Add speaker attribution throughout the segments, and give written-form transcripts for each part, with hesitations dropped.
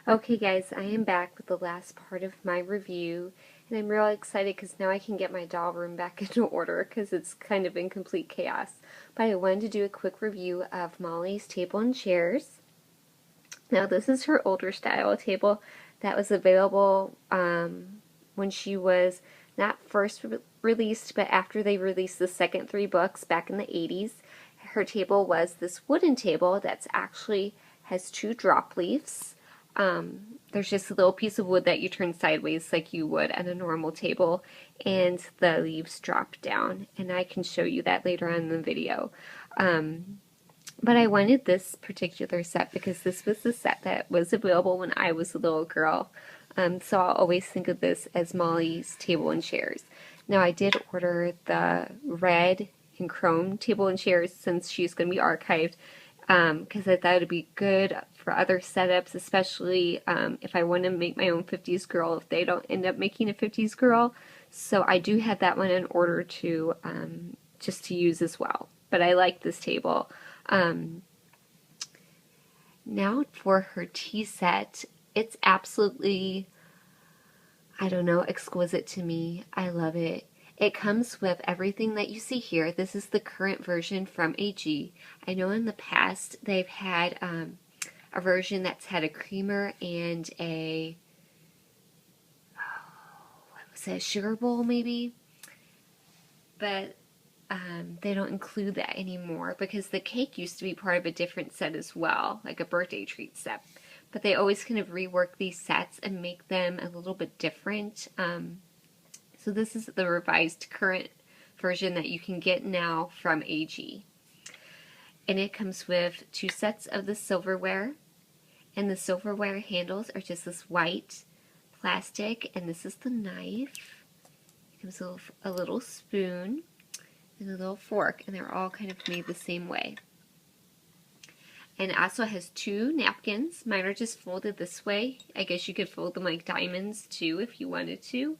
Speaker 1: Okay guys, I am back with the last part of my review, and I'm really excited because now I can get my doll room back into order because it's kind of in complete chaos. But I wanted to do a quick review of Molly's table and chairs. Now this is her older style table that was available when she was not first released, but after they released the second three books back in the 80s. Her table was this wooden table that's actually has two drop leaves. There's just a little piece of wood that you turn sideways like you would at a normal table, and the leaves drop down. And I can show you that later on in the video. But I wanted this particular set because this was the set that was available when I was a little girl. So I'll always think of this as Molly's table and chairs. Now I did order the red and chrome table and chairs since she's going to be archived because I thought it would be good for other setups, especially if I want to make my own 50s girl if they don't end up making a 50s girl. So I do have that one in order to just to use as well. But I like this table. Now for her tea set, it's absolutely, I don't know, exquisite to me. I love it. It comes with everything that you see here. This is the current version from AG. I know in the past they've had a version that's had a creamer and a, what was it, a sugar bowl maybe? But they don't include that anymore because the cake used to be part of a different set as well, like a birthday treat set. But they always kind of rework these sets and make them a little bit different. So this is the revised current version that you can get now from AG. And it comes with two sets of the silverware. And the silverware handles are just this white plastic. And this is the knife. It comes with a little spoon and a little fork. And they're all kind of made the same way. And it also has two napkins. Mine are just folded this way. I guess you could fold them like diamonds too if you wanted to.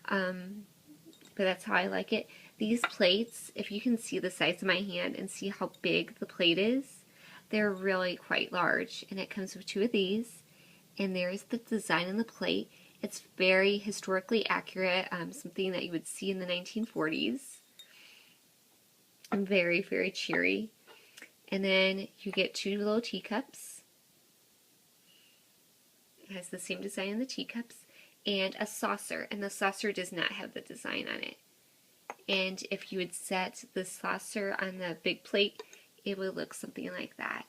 Speaker 1: But that's how I like it. These plates, if you can see the size of my hand and see how big the plate is, they're really quite large. And it comes with two of these. And there's the design on the plate. It's very historically accurate, something that you would see in the 1940s. And very, very cheery. And then you get two little teacups. It has the same design on the teacups. And a saucer, and the saucer does not have the design on it. And if you would set the saucer on the big plate, it would look something like that.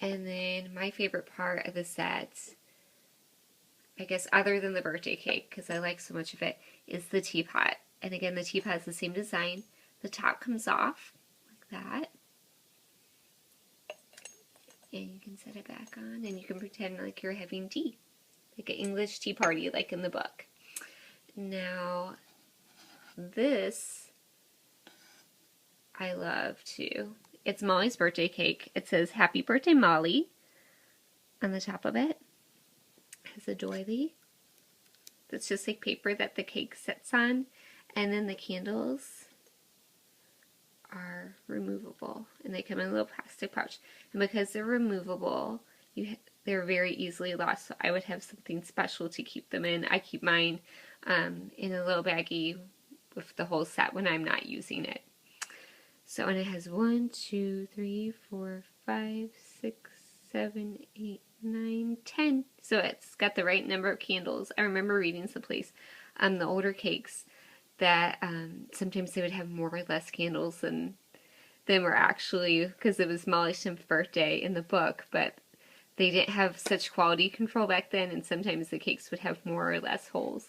Speaker 1: And then my favorite part of the set, I guess other than the birthday cake, because I like so much of it, is the teapot. And again, the teapot has the same design. The top comes off like that. And you can set it back on, and you can pretend like you're having tea, like an English tea party, like in the book. Now, this I love too. It's Molly's birthday cake. It says "Happy Birthday, Molly" on the top of it. It has a doily. That's just like paper that the cake sits on, and then the candles are removable, and they come in a little plastic pouch. And because they're removable, they're very easily lost, so I would have something special to keep them in. I keep mine in a little baggie with the whole set when I'm not using it. So, and it has 1, 2, 3, 4, 5, 6, 7, 8, 9, 10. So it's got the right number of candles. I remember reading someplace the older cakes that sometimes they would have more or less candles than were actually, because it was Molly's 10th birthday in the book, but they didn't have such quality control back then, and sometimes the cakes would have more or less holes.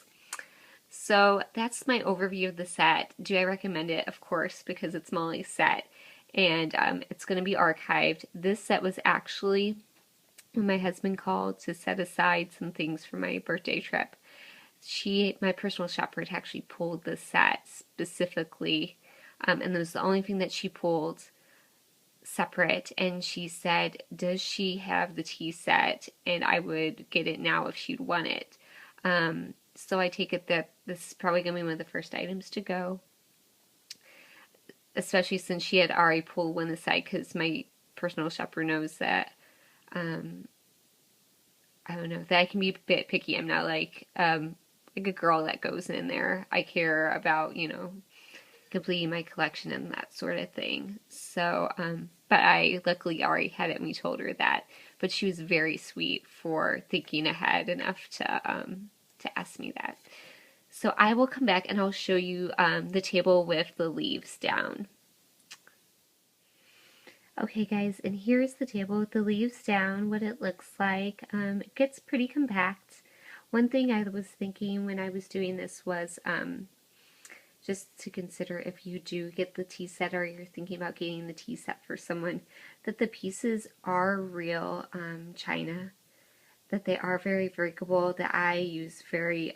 Speaker 1: So that's my overview of the set. Do I recommend it? Of course, because it's Molly's set, and it's going to be archived. This set was actually when my husband called to set aside some things for my birthday trip. My personal shopper, had actually pulled the set specifically, and it was the only thing that she pulled separate, and she said, does she have the tea set, and I would get it now if she'd want it. So I take it that this is probably going to be one of the first items to go, especially since she had already pulled one aside, because my personal shopper knows that I don't know, that I can be a bit picky. I'm not like a girl that goes in there. I care about, you know, completing my collection and that sort of thing. So, but I luckily already had it and we told her that. But she was very sweet for thinking ahead enough to ask me that. So I will come back and I'll show you the table with the leaves down. Okay guys, and here's the table with the leaves down, what it looks like. It gets pretty compact. One thing I was thinking when I was doing this was just to consider if you do get the tea set or you're thinking about getting the tea set for someone, that the pieces are real china, that they are very breakable, that I use very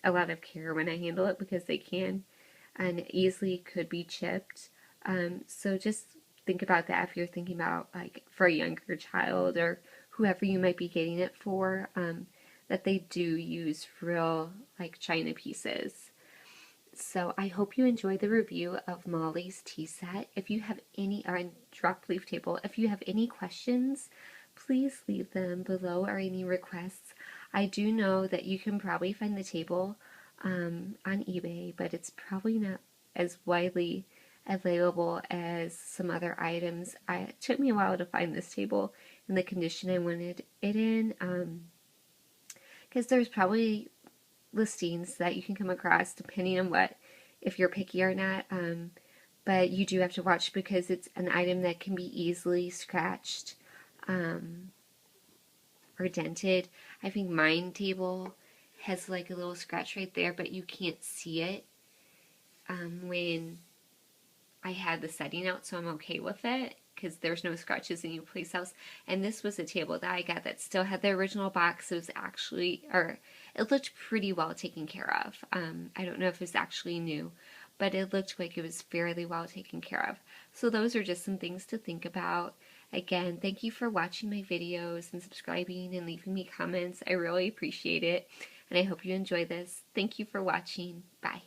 Speaker 1: a lot of care when I handle it because they can and easily could be chipped. So just think about that if you're thinking about like for a younger child or whoever you might be getting it for, that they do use real like china pieces. So I hope you enjoyed the review of Molly's tea set. If you have any, or drop leaf table, if you have any questions, please leave them below or any requests. I do know that you can probably find the table on eBay, but it's probably not as widely available as some other items. It took me a while to find this table in the condition I wanted it in, because there's probably listings that you can come across depending on what, if you're picky or not. But you do have to watch because it's an item that can be easily scratched or dented. I think mine table has like a little scratch right there, but you can't see it when I had the setting out, so I'm okay with it because there's no scratches in your place house. And this was a table that I got that still had the original box. It was actually, or it looked pretty well taken care of. I don't know if it's actually new, but it looked like it was fairly well taken care of. So those are just some things to think about. Again, thank you for watching my videos and subscribing and leaving me comments. I really appreciate it. And I hope you enjoy this. Thank you for watching. Bye.